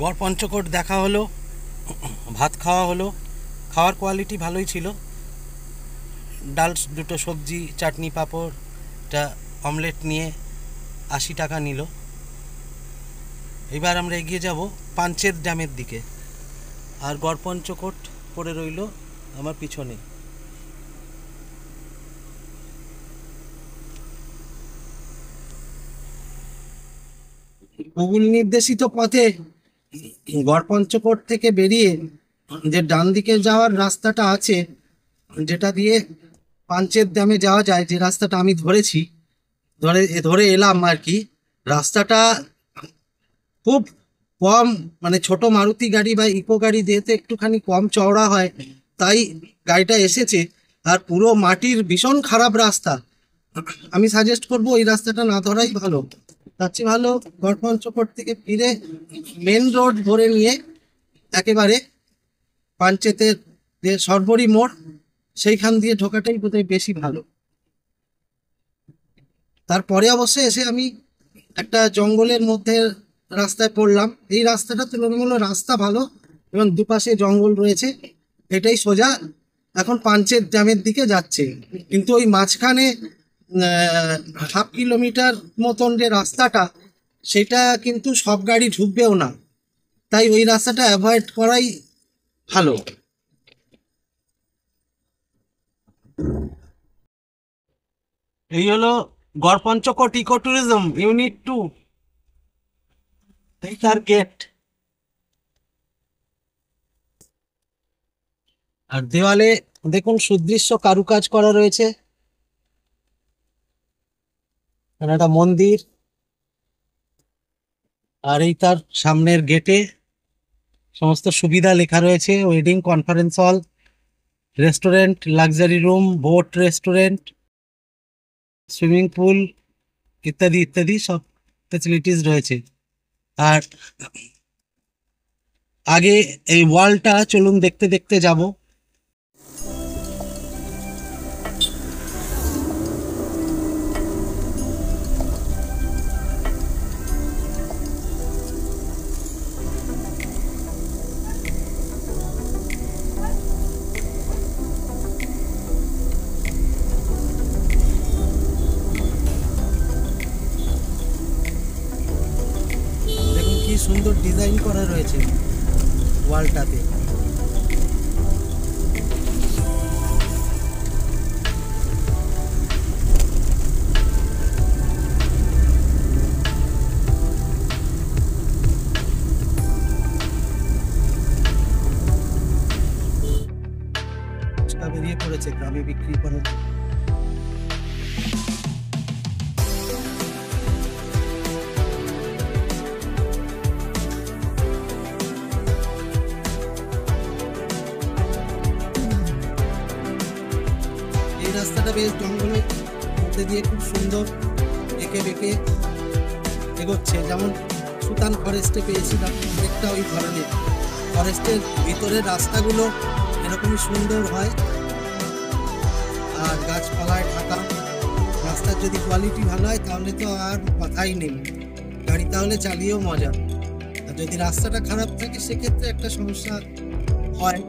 গড় পঞ্চকোট দেখা হলো, ভাত খাওয়া হলো। খাওয়ার কোয়ালিটি ভালোই ছিল। ডাল, দুটো সবজি, চাটনি, পাঁপড়, একটা অমলেট নিয়ে 80 টাকা নিল। এবার আমরা এগিয়ে যাব পাঞ্চেত ড্যামের দিকে। আর গড় পঞ্চকোট পড়ে রইল আমার পিছনে। গুগল নির্দেশিত পথে গড় পঞ্চকোট থেকে বেরিয়ে যে ডান দিকে যাওয়ার রাস্তাটা আছে, যেটা দিয়ে পাঞ্চেত ড্যামে যাওয়া যায়, যে রাস্তাটা আমি ধরেছি, ধরে এলাম আর কি। রাস্তাটা খুব কম, মানে ছোট মারুতি গাড়ি বা ইকো গাড়ি দিয়েতে একটুখানি কম চওড়া হয়, তাই গাড়িটা এসেছে। আর পুরো মাটির ভীষণ খারাপ রাস্তা। আমি সাজেস্ট করবো ওই রাস্তাটা না ধরাই ভালো। তার চেয়ে ভালো গড় পঞ্চকোট থেকে ফিরে মেন রোড ধরে নিয়ে একেবারে পাঞ্চেতের যে সরবরি মোড়, সেইখান দিয়ে ঢোকাটাই বোধহয় বেশি ভালো। তারপরে অবশ্যই এসে আমি একটা জঙ্গলের মধ্যে রাস্তায় পড়লাম। এই রাস্তাটা তুলনামূলক রাস্তা ভালো এবং দুপাশে জঙ্গল রয়েছে। এটাই সোজা এখন পাঞ্চেত ড্যামের দিকে যাচ্ছে। কিন্তু ওই মাঝখানে 1/2 কিলোমিটার মতন যে রাস্তাটা, সেটা কিন্তু সব গাড়ি ঢুকবেও না, তাই ওই রাস্তাটা অ্যাভয়েড করাই ভালো। এই হলো গড় পঞ্চকোট ইকো ট্যুরিজম ইউনিট 2, তার গেট। আর দেওয়ালে দেখুন সুদৃশ্য কারুকাজ করা রয়েছে। এখানে একটা মন্দির, আর এই তার সামনের গেটে সমস্ত সুবিধা লেখা রয়েছে: wedding, conference hall, restaurant, luxury room, boat restaurant, swimming pool ইত্যাদি ইত্যাদি সব ফেসিলিটিস রয়েছে। আর আগে এই ওয়ালটা চলুন দেখতে দেখতে যাব। দেখুন কি সুন্দর ডিজাইন করা রয়েছে ওয়ালটাতে। বেরিয়ে পড়েছে গ্রামে বিক্রি করার। এই রাস্তাটা বেশ জঙ্গলের মধ্যে দিয়ে খুব সুন্দর এঁকে বেঁকে এগোচ্ছে। যেমন সুতান ফরেস্টে পেয়েছিলাম, অনেকটা ওই ধরনের। ফরেস্টের ভিতরের রাস্তাগুলো এরকমই সুন্দর হয়, আর গাছপালায় ঢাকা। রাস্তার যদি কোয়ালিটি ভালো হয় তাহলে তো আর কথাই নেই, গাড়ি তাহলে চালিয়েও মজা। আর যদি রাস্তাটা খারাপ থাকে সেক্ষেত্রে একটা সমস্যা হয়।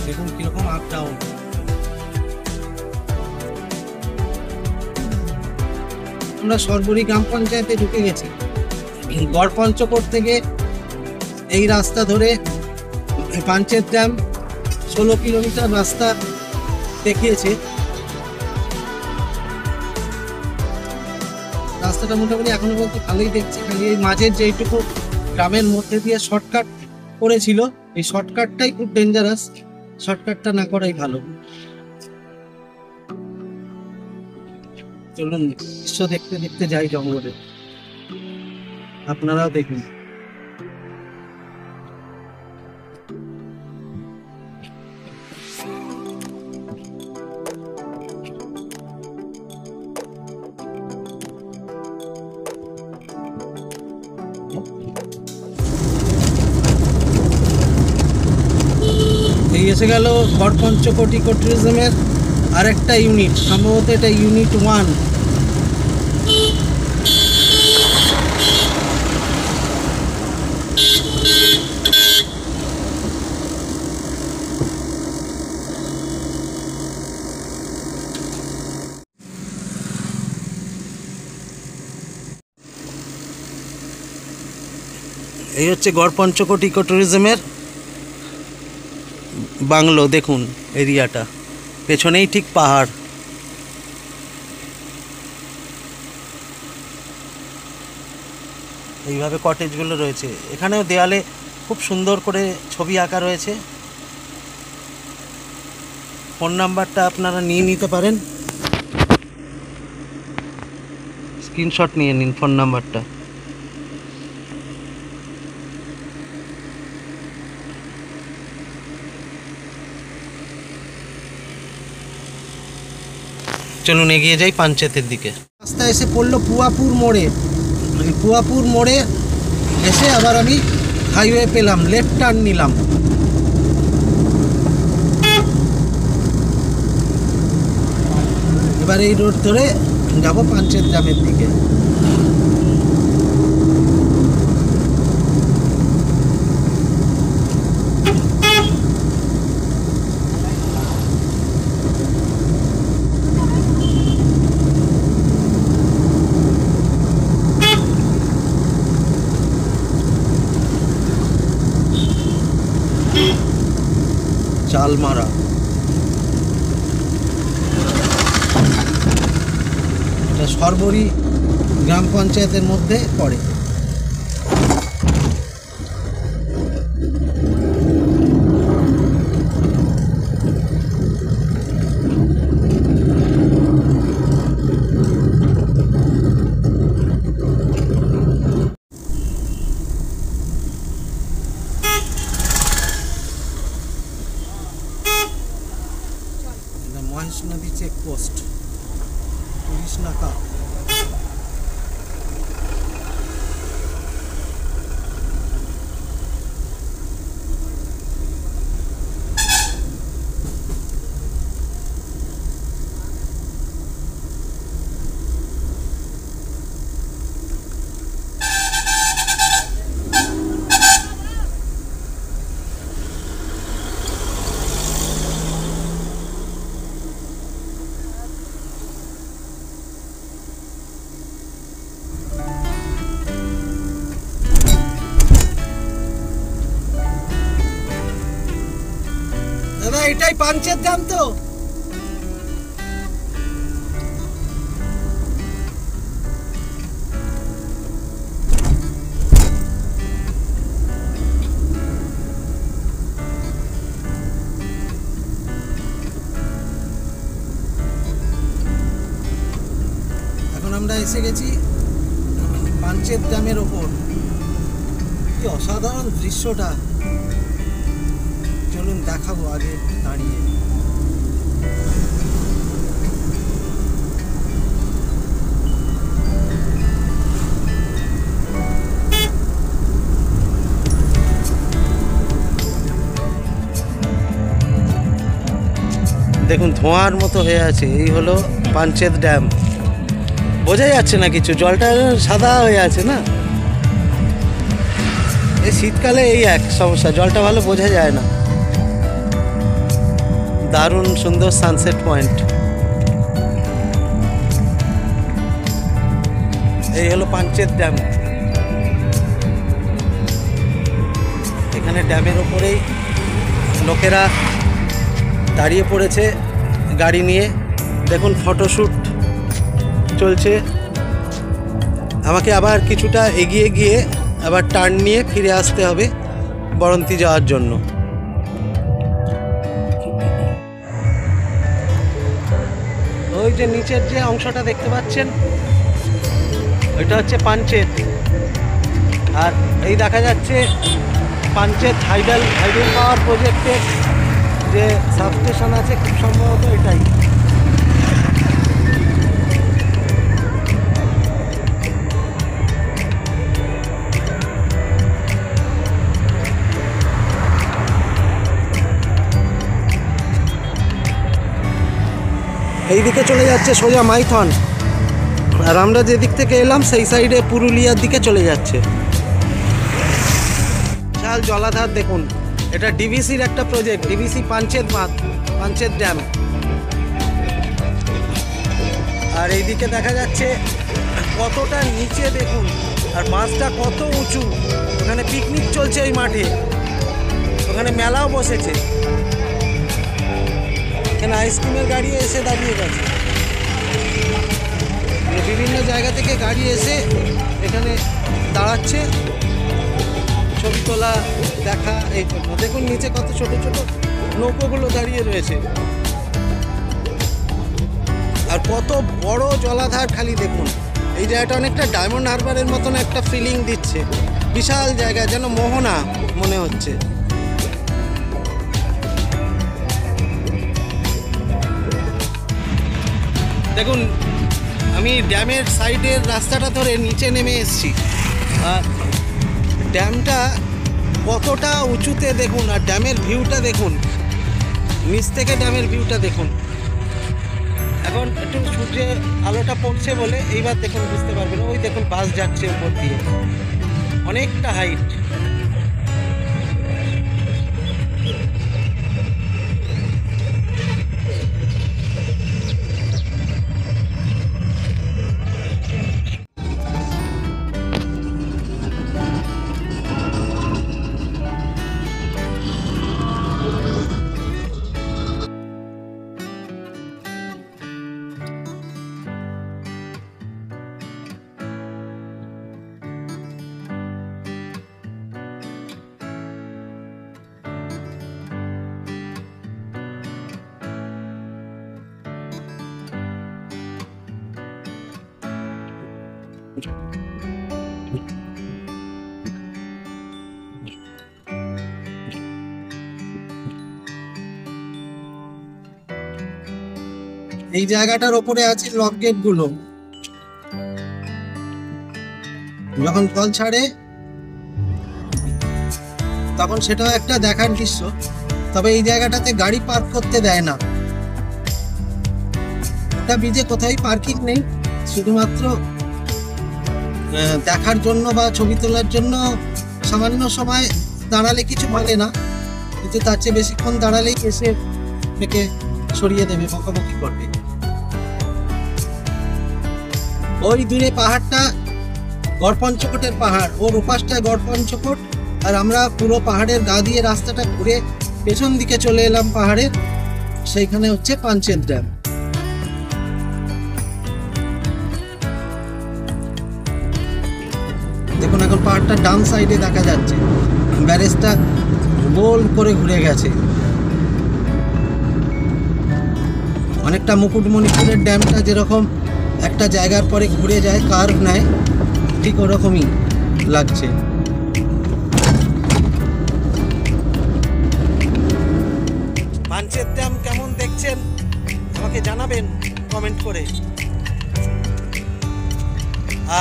দেখুন কিরকম আপ ডাউন। আমরা সরবরি গ্রাম পঞ্চায়েতে ঢুকে গেছি। গড় পঞ্চকোট থেকে এই রাস্তা ধরে পাঞ্চেত ড্যাম 16 কিলোমিটার রাস্তা দেখিয়েছে। রাস্তাটা মোটামুটি এখনো বলতে ভালোই দেখছি, খালি এই মাঝের যেইটুকু গ্রামের মধ্যে দিয়ে শর্টকাট করেছিল, এই শর্টকাটটাই খুব ডেঞ্জারাস। শর্টকাটটা না করাই ভালো। চলুন দৃশ্য দেখতে দেখতে যাই জঙ্গলে, আপনারাও দেখুন। এই এসে গেল গড়পঞ্চকোট ইকো ট্যুরিজমের আরেকটা ইউনিট, সম্ভবত এটা ইউনিট 1। এই হচ্ছে গড়পঞ্চকোট ইকো ট্যুরিজমের বাংলো, দেখুন এরিয়াটা, পেছনেই ঠিক পাহাড়। এইভাবে কটেজগুলো রয়েছে, এখানেও দেয়ালে খুব সুন্দর করে ছবি আঁকা রয়েছে। ফোন নাম্বারটা আপনারা নিয়ে নিতে পারেন, স্ক্রিনশট নিয়ে নিন ফোন নাম্বারটা। চলুন এগিয়ে যাই পাঞ্চেতের দিকে। রাস্তা এসে পড়লো পুয়াপুর মোড়ে, মানে পুয়াপুর মোড়ে এসে আবার আমি হাইওয়ে পেলাম, লেফট টার্ন নিলাম। এবার এই রোড ধরে যাব পাঞ্চেত ড্যামের দিকে। চালমারা, এটা সরবরি গ্রাম পঞ্চায়েতের মধ্যে পড়ে। মহেশ নদী চেকপোস্ট, পুলিশ নাকা। দাদা এটাই পাঞ্চেত ড্যাম তো? এখন আমরা এসে গেছি পাঞ্চেত ড্যামের ওপর। কি অসাধারণ দৃশ্যটা, চলুন দেখাবো আগে দাঁড়িয়ে। দেখুন ধোঁয়ার মতো হয়ে আছে, এই হলো পাঞ্চেত ড্যাম। বোঝা যাচ্ছে না কিছু, জলটা সাদা হয়ে আছে না। এই শীতকালে এই এক সমস্যা, জলটা ভালো বোঝা যায় না। দারুণ সুন্দর সানসেট পয়েন্ট। এই হলো পাঞ্চেত ড্যাম। এখানে ড্যামের ওপরেই লোকেরা দাঁড়িয়ে পড়েছে গাড়ি নিয়ে। দেখুন ফটোশ্যুট চলছে। আমাকে আবার কিছুটা এগিয়ে গিয়ে আবার টার্ন নিয়ে ফিরে আসতে হবে বরন্তী যাওয়ার জন্য। তো ওই যে নিচের যে অংশটা দেখতে পাচ্ছেন ওইটা হচ্ছে পাঞ্চেত, আর এই দেখা যাচ্ছে পাঞ্চেত হাইডাল পাওয়ার প্রজেক্টের যে সাবস্টেশন আছে, খুব সম্ভবত এটাই। এইদিকে চলে যাচ্ছে সোজা মাইথন, আর আমরা যেদিক থেকে এলাম সেই সাইডে পুরুলিয়ার দিকে চলে যাচ্ছে। বিশাল জলাধার দেখুন, এটা ডিভিসির একটা প্রজেক্ট, ডিভিসি পাঞ্চেত বাঁধ, পাঞ্চেত ড্যাম। আর এইদিকে দেখা যাচ্ছে কতটা নিচে দেখুন, আর বাঁধটা কত উঁচু। ওখানে পিকনিক চলছে ওই মাঠে, ওখানে মেলাও বসেছে। এখানে আইসক্রিমের গাড়ি এসে দাঁড়িয়ে গেছে, বিভিন্ন জায়গা থেকে গাড়ি এসে এখানে দাঁড়াচ্ছে, ছবি তোলা দেখা এই জন্য। দেখুন নিচে কত ছোট ছোট নৌকোগুলো দাঁড়িয়ে রয়েছে, আর কত বড় জলাধার খালি দেখুন। এই জায়গাটা অনেকটা ডায়মন্ড হারবারের মতন একটা ফিলিং দিচ্ছে, বিশাল জায়গা, যেন মোহনা মনে হচ্ছে। দেখুন আমি ড্যামের সাইডের রাস্তাটা ধরে নিচে নেমে এসেছি, আর ড্যামটা কতটা উঁচুতে দেখুন, আর ড্যামের ভিউটা দেখুন, নিচ থেকে ড্যামের ভিউটা দেখুন। এখন একটু সূর্যের আলোটা পড়ছে বলে এইবার দেখুন বুঝতে পারবেন। ওই দেখুন বাস যাচ্ছে উপর দিয়ে, অনেকটা হাইট। এই জায়গাটার ওপরে আছে লক গেট গুলো, যখন জল ছাড়ে তখন সেটাও একটা দেখার দৃশ্য। তবে এই জায়গাটাতে গাড়ি পার্ক করতে দেয় না, ওটা ব্রিজে কোথায় পার্কিং নেই, শুধুমাত্র দেখার জন্য বা ছবি তোলার জন্য সামান্য সময় দাঁড়ালে কিছু বলে না, কিন্তু তার চেয়ে বেশিক্ষণ দাঁড়ালেই এসে থেকে সরিয়ে দেবে, বকাবকি করবে। ওই দূরে পাহাড়টা গড়পঞ্চকোটের পাহাড়, ওর ওপাশটায় গড়পঞ্চকোট, আর আমরা পুরো পাহাড়ের গা দিয়ে রাস্তাটা ঘুরে পেছন দিকে চলে এলাম পাহাড়ের, সেইখানে হচ্ছে পাঞ্চেত ড্যাম। দেখুন এখন পাহাড়টা ডান সাইডে দেখা যাচ্ছে, ব্যারেজটা গোল করে ঘুরে গেছে, অনেকটা মুকুটমণিপুরের ড্যামটা যেরকম একটা জায়গার পরে ঘুরে যায়, কার্ভ নেয়, ঠিক ওরকমই লাগছে। পাঞ্চেত ড্যাম কেমন দেখছেন আমাকে জানাবেন কমেন্ট করে।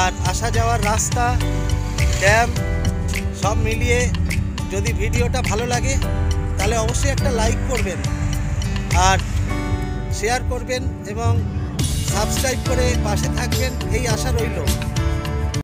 আর আসা যাওয়ার রাস্তা, ড্যাম সব মিলিয়ে যদি ভিডিওটা ভালো লাগে তাহলে অবশ্যই একটা লাইক করবেন, আর শেয়ার করবেন এবং সাবস্ক্রাইব করে পাশে থাকবেন, এই আশা রইল।